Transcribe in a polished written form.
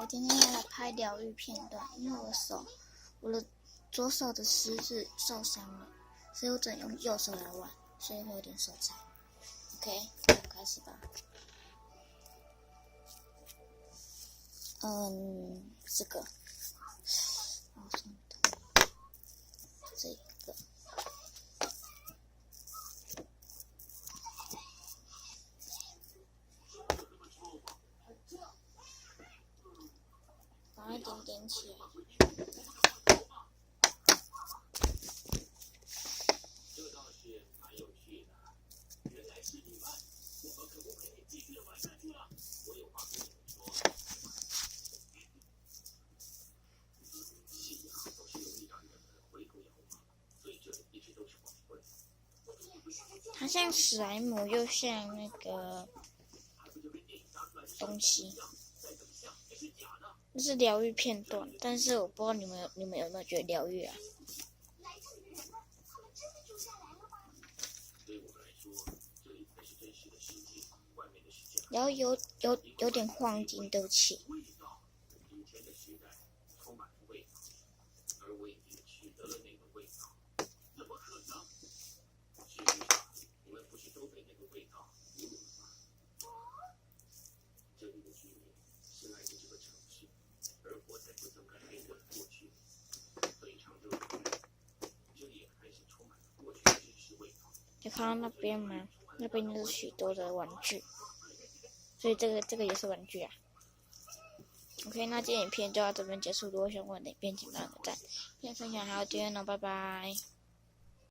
我今天要来拍疗愈片段，因为我的左手的食指受伤了，所以我只能用右手来玩，所以会有点手残。OK， 开始吧。这个，这个。把它点起来。这倒是蛮有趣的。原来是你们，我们可不可以继续玩下去了？我有话跟你们说。信仰总是容易让人回头遥望，所以这里一直都是光棍。它像史莱姆，又像那个东西。这是疗愈片段，但是我不知道你们有没有觉得疗愈啊？然后有点晃进，对不起。有看到那边吗？那边就是许多的玩具，所以这个也是玩具啊。OK， 那这影片就到这边结束。如果想问的影片，请帮我点赞、分享还有订阅哦，拜拜。